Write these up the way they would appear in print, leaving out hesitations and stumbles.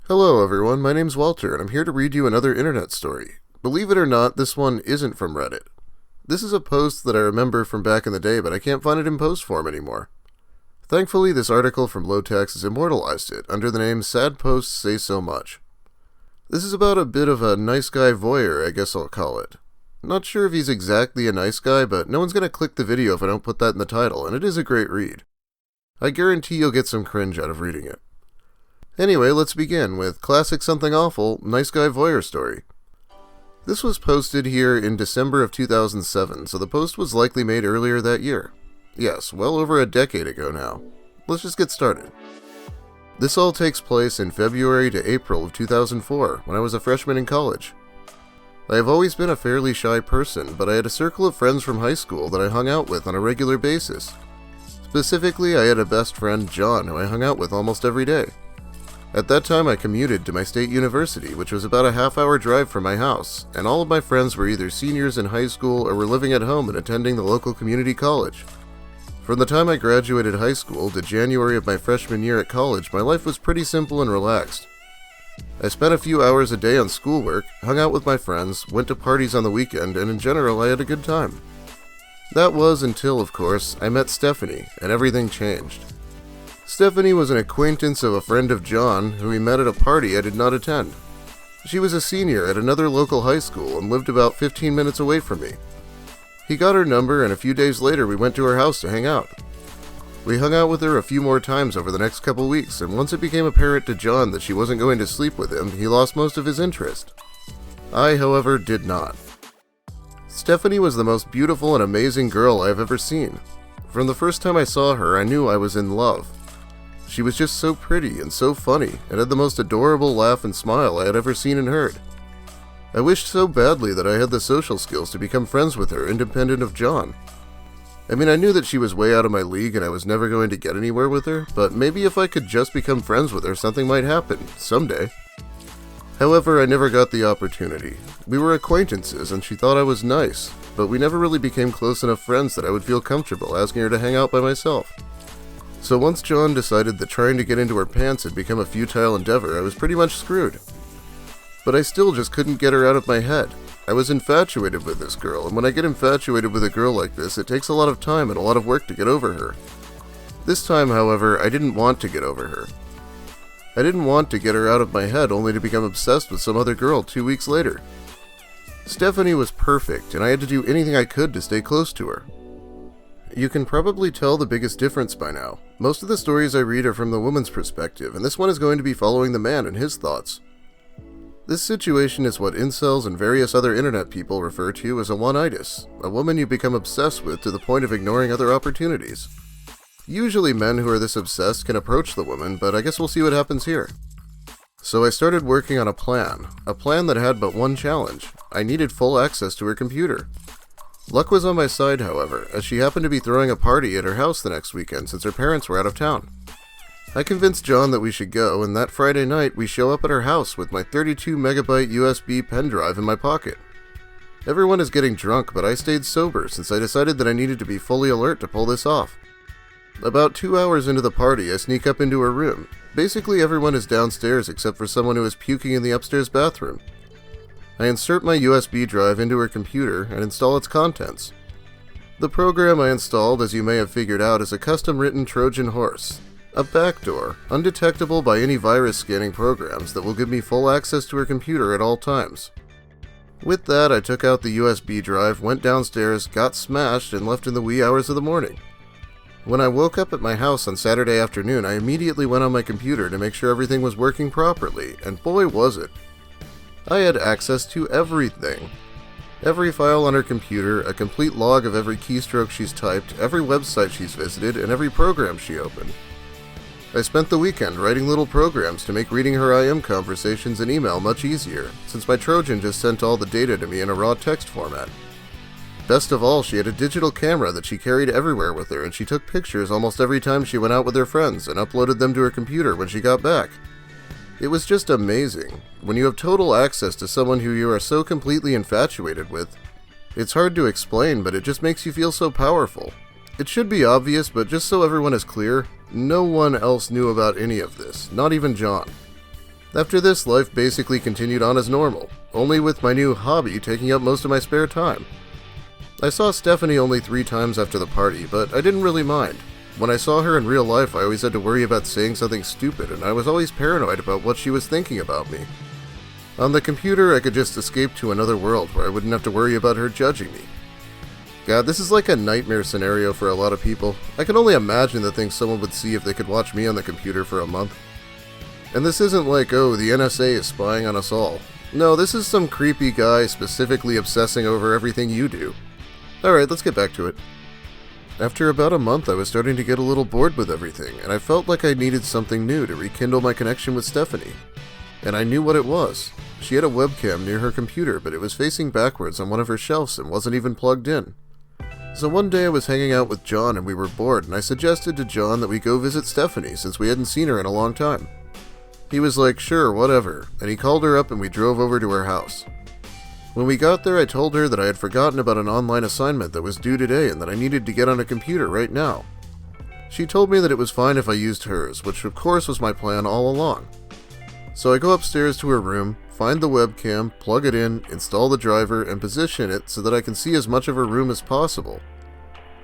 Hello everyone, my name's Walter, and I'm here to read you another internet story. Believe it or not, this one isn't from Reddit. This is a post that I remember from back in the day, but I can't find it in post form anymore. Thankfully, this article from Lowtex has immortalized it under the name Sad Posts Say So Much. This is about a bit of a nice guy voyeur, I guess I'll call it. Not sure if he's exactly a nice guy, but no one's gonna click the video if I don't put that in the title, and it is a great read. I guarantee you'll get some cringe out of reading it. Anyway, let's begin with classic something awful, nice guy voyeur story. This was posted here in December of 2007, so the post was likely made earlier that year. Yes, well over a decade ago now. Let's just get started. This all takes place in February to April of 2004, when I was a freshman in college. I have always been a fairly shy person, but I had a circle of friends from high school that I hung out with on a regular basis. Specifically, I had a best friend, John, who I hung out with almost every day. At that time, I commuted to my state university, which was about a half-hour drive from my house, and all of my friends were either seniors in high school or were living at home and attending the local community college. From the time I graduated high school to January of my freshman year at college, my life was pretty simple and relaxed. I spent a few hours a day on schoolwork, hung out with my friends, went to parties on the weekend, and in general, I had a good time. That was until, of course, I met Stephanie, and everything changed. Stephanie was an acquaintance of a friend of John, who he met at a party I did not attend. She was a senior at another local high school and lived about 15 minutes away from me. He got her number, and a few days later we went to her house to hang out. We hung out with her a few more times over the next couple weeks, and once it became apparent to John that she wasn't going to sleep with him, he lost most of his interest. I, however, did not. Stephanie was the most beautiful and amazing girl I have ever seen. From the first time I saw her, I knew I was in love. She was just so pretty and so funny, and had the most adorable laugh and smile I had ever seen and heard. I wished so badly that I had the social skills to become friends with her, independent of John. I mean, I knew that she was way out of my league and I was never going to get anywhere with her, but maybe if I could just become friends with her, something might happen, someday. However, I never got the opportunity. We were acquaintances and she thought I was nice, but we never really became close enough friends that I would feel comfortable asking her to hang out by myself. So once John decided that trying to get into her pants had become a futile endeavor, I was pretty much screwed. But I still just couldn't get her out of my head. I was infatuated with this girl, and when I get infatuated with a girl like this, it takes a lot of time and a lot of work to get over her. This time, however, I didn't want to get over her. I didn't want to get her out of my head only to become obsessed with some other girl 2 weeks later. Stephanie was perfect, and I had to do anything I could to stay close to her. You can probably tell the biggest difference by now. Most of the stories I read are from the woman's perspective, and this one is going to be following the man and his thoughts. This situation is what incels and various other internet people refer to as a one-itis, a woman you become obsessed with to the point of ignoring other opportunities. Usually men who are this obsessed can approach the woman, but I guess we'll see what happens here. So I started working on a plan that had but one challenge. I needed full access to her computer. Luck was on my side, however, as she happened to be throwing a party at her house the next weekend since her parents were out of town. I convinced John that we should go, and that Friday night we show up at her house with my 32 megabyte USB pen drive in my pocket. Everyone is getting drunk, but I stayed sober since I decided that I needed to be fully alert to pull this off. About 2 hours into the party, I sneak up into her room. Basically everyone is downstairs except for someone who is puking in the upstairs bathroom. I insert my USB drive into her computer and install its contents. The program I installed, as you may have figured out, is a custom-written Trojan horse, a backdoor, undetectable by any virus scanning programs that will give me full access to her computer at all times. With that, I took out the USB drive, went downstairs, got smashed, and left in the wee hours of the morning. When I woke up at my house on Saturday afternoon, I immediately went on my computer to make sure everything was working properly, and boy was it. I had access to everything. Every file on her computer, a complete log of every keystroke she's typed, every website she's visited, and every program she opened. I spent the weekend writing little programs to make reading her IM conversations and email much easier, since my Trojan just sent all the data to me in a raw text format. Best of all, she had a digital camera that she carried everywhere with her, and she took pictures almost every time she went out with her friends and uploaded them to her computer when she got back. It was just amazing. When you have total access to someone who you are so completely infatuated with, it's hard to explain, but it just makes you feel so powerful. It should be obvious, but just so everyone is clear, no one else knew about any of this, not even John. After this, life basically continued on as normal, only with my new hobby taking up most of my spare time. I saw Stephanie only 3 times after the party, but I didn't really mind. When I saw her in real life, I always had to worry about saying something stupid, and I was always paranoid about what she was thinking about me. On the computer, I could just escape to another world where I wouldn't have to worry about her judging me. God, this is like a nightmare scenario for a lot of people. I can only imagine the things someone would see if they could watch me on the computer for a month. And this isn't like, oh, the NSA is spying on us all. No, this is some creepy guy specifically obsessing over everything you do. Alright, let's get back to it. After about a month, I was starting to get a little bored with everything, and I felt like I needed something new to rekindle my connection with Stephanie. And I knew what it was. She had a webcam near her computer, but it was facing backwards on one of her shelves and wasn't even plugged in. So one day I was hanging out with John and we were bored, and I suggested to John that we go visit Stephanie since we hadn't seen her in a long time. He was like, sure, whatever, and he called her up and we drove over to her house. When we got there, I told her that I had forgotten about an online assignment that was due today and that I needed to get on a computer right now. She told me that it was fine if I used hers, which of course was my plan all along. So I go upstairs to her room, find the webcam, plug it in, install the driver, and position it so that I can see as much of her room as possible.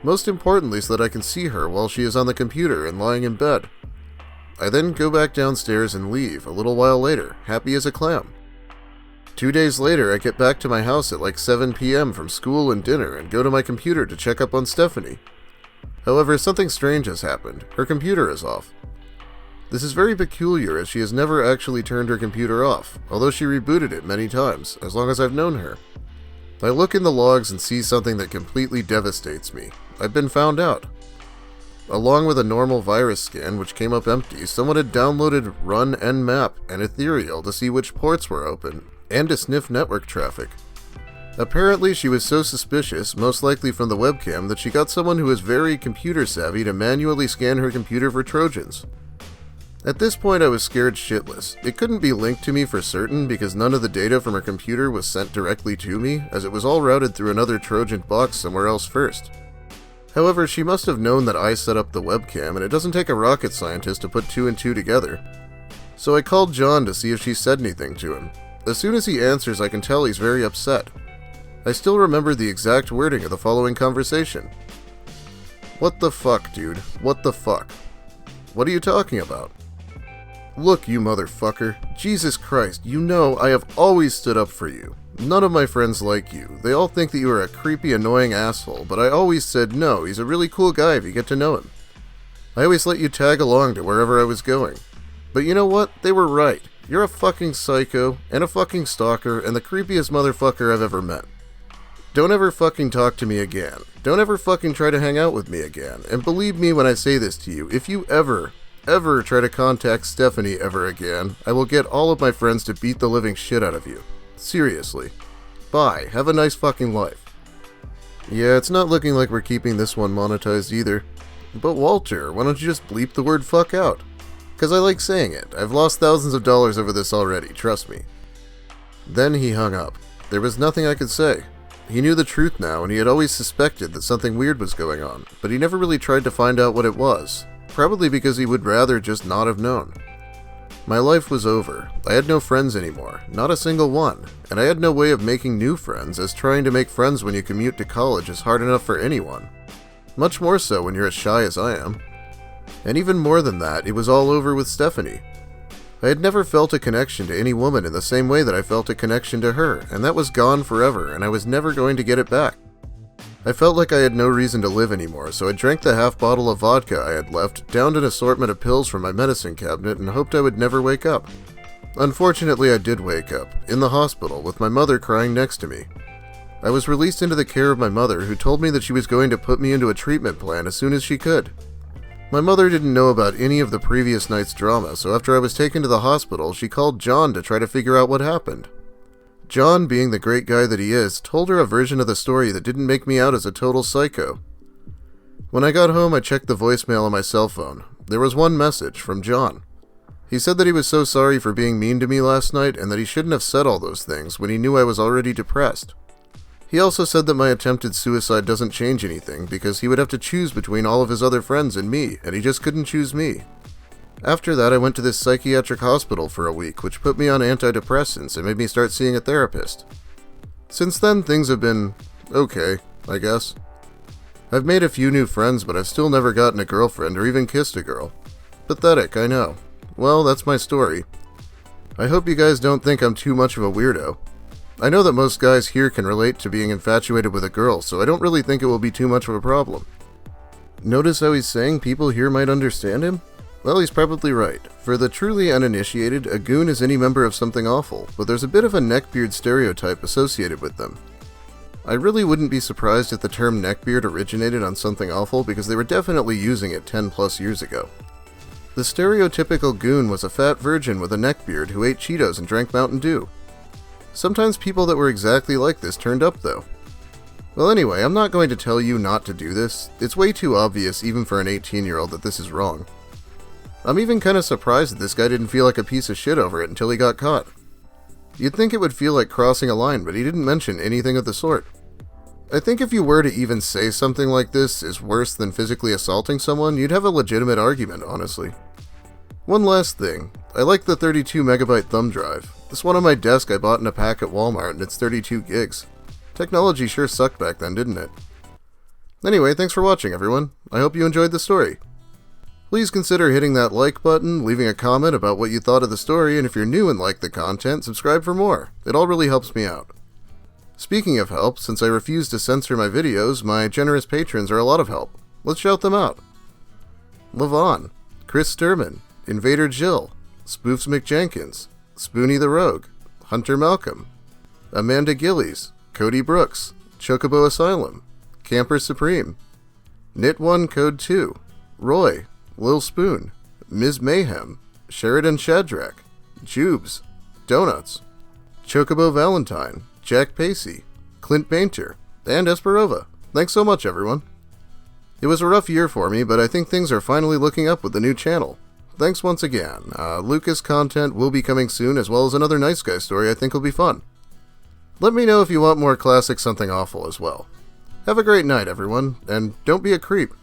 Most importantly, so that I can see her while she is on the computer and lying in bed. I then go back downstairs and leave a little while later, happy as a clam. 2 days later, I get back to my house at like 7 p.m. from school and dinner and go to my computer to check up on Stephanie. However, something strange has happened. Her computer is off. This is very peculiar as she has never actually turned her computer off, although she rebooted it many times, as long as I've known her. I look in the logs and see something that completely devastates me. I've been found out. Along with a normal virus scan which came up empty, someone had downloaded Run Nmap and Ethereal to see which ports were open, and to sniff network traffic. Apparently she was so suspicious, most likely from the webcam, that she got someone who is very computer savvy to manually scan her computer for Trojans. At this point I was scared shitless. It couldn't be linked to me for certain because none of the data from her computer was sent directly to me, as it was all routed through another Trojan box somewhere else first. However, she must have known that I set up the webcam, and it doesn't take a rocket scientist to put 2 and 2 together. So I called John to see if she said anything to him. As soon as he answers, I can tell he's very upset. I still remember the exact wording of the following conversation. What the fuck, dude? What the fuck? What are you talking about? Look, you motherfucker. Jesus Christ, you know I have always stood up for you. None of my friends like you. They all think that you are a creepy, annoying asshole, but I always said no, he's a really cool guy if you get to know him. I always let you tag along to wherever I was going. But you know what? They were right. You're a fucking psycho, and a fucking stalker, and the creepiest motherfucker I've ever met. Don't ever fucking talk to me again. Don't ever fucking try to hang out with me again. And believe me when I say this to you, if you ever try to contact Stephanie ever again, I will get all of my friends to beat the living shit out of you. Seriously. Bye. Have a nice fucking life. Yeah, it's not looking like we're keeping this one monetized either. But Walter, why don't you just bleep the word fuck out? Because I like saying it. I've lost thousands of dollars over this already, trust me. Then he hung up. There was nothing I could say. He knew the truth now, and he had always suspected that something weird was going on, but he never really tried to find out what it was. Probably because he would rather just not have known. My life was over. I had no friends anymore, not a single one, and I had no way of making new friends, as trying to make friends when you commute to college is hard enough for anyone. Much more so when you're as shy as I am. And even more than that, it was all over with Stephanie. I had never felt a connection to any woman in the same way that I felt a connection to her, and that was gone forever, and I was never going to get it back. I felt like I had no reason to live anymore, so I drank the half bottle of vodka I had left, downed an assortment of pills from my medicine cabinet, and hoped I would never wake up. Unfortunately, I did wake up, in the hospital, with my mother crying next to me. I was released into the care of my mother, who told me that she was going to put me into a treatment plan as soon as she could. My mother didn't know about any of the previous night's drama, so after I was taken to the hospital, she called John to try to figure out what happened. John, being the great guy that he is, told her a version of the story that didn't make me out as a total psycho. When I got home, I checked the voicemail on my cell phone. There was one message from John. He said that he was so sorry for being mean to me last night and that he shouldn't have said all those things when he knew I was already depressed. He also said that my attempted suicide doesn't change anything because he would have to choose between all of his other friends and me, and he just couldn't choose me. After that, I went to this psychiatric hospital for a week, which put me on antidepressants and made me start seeing a therapist. Since then, things have been okay, I guess. I've made a few new friends, but I've still never gotten a girlfriend or even kissed a girl. Pathetic, I know. Well, that's my story. I hope you guys don't think I'm too much of a weirdo. I know that most guys here can relate to being infatuated with a girl, so I don't really think it will be too much of a problem. Notice how he's saying people here might understand him? Well, he's probably right. For the truly uninitiated, a goon is any member of something awful, but there's a bit of a neckbeard stereotype associated with them. I really wouldn't be surprised if the term neckbeard originated on something awful because they were definitely using it 10 plus years ago. The stereotypical goon was a fat virgin with a neckbeard who ate Cheetos and drank Mountain Dew. Sometimes people that were exactly like this turned up though. Well anyway, I'm not going to tell you not to do this. It's way too obvious even for an 18-year-old that this is wrong. I'm even kinda surprised that this guy didn't feel like a piece of shit over it until he got caught. You'd think it would feel like crossing a line, but he didn't mention anything of the sort. I think if you were to even say something like this is worse than physically assaulting someone, you'd have a legitimate argument, honestly. One last thing. I like the 32 megabyte thumb drive. This one on my desk I bought in a pack at Walmart and it's 32 gigs. Technology sure sucked back then, didn't it? Anyway, thanks for watching everyone. I hope you enjoyed the story. Please consider hitting that like button, leaving a comment about what you thought of the story, and if you're new and like the content, subscribe for more. It all really helps me out. Speaking of help, since I refuse to censor my videos, my generous patrons are a lot of help. Let's shout them out. Levon, Chris Sturman, Invader Jill, Spoofs McJenkins, Spoonie the Rogue, Hunter Malcolm, Amanda Gillies, Cody Brooks, Chocobo Asylum, Camper Supreme, Knit1 Code 2, Roy, Lil Spoon, Ms. Mayhem, Sheridan Shadrack, Jubes, Donuts, Chocobo Valentine, Jack Pacey, Clint Painter, and Esperova. Thanks so much, everyone. It was a rough year for me, but I think things are finally looking up with the new channel. Thanks once again. Lucas content will be coming soon, as well as another Nice Guy story I think will be fun. Let me know if you want more classic Something Awful as well. Have a great night, everyone, and don't be a creep.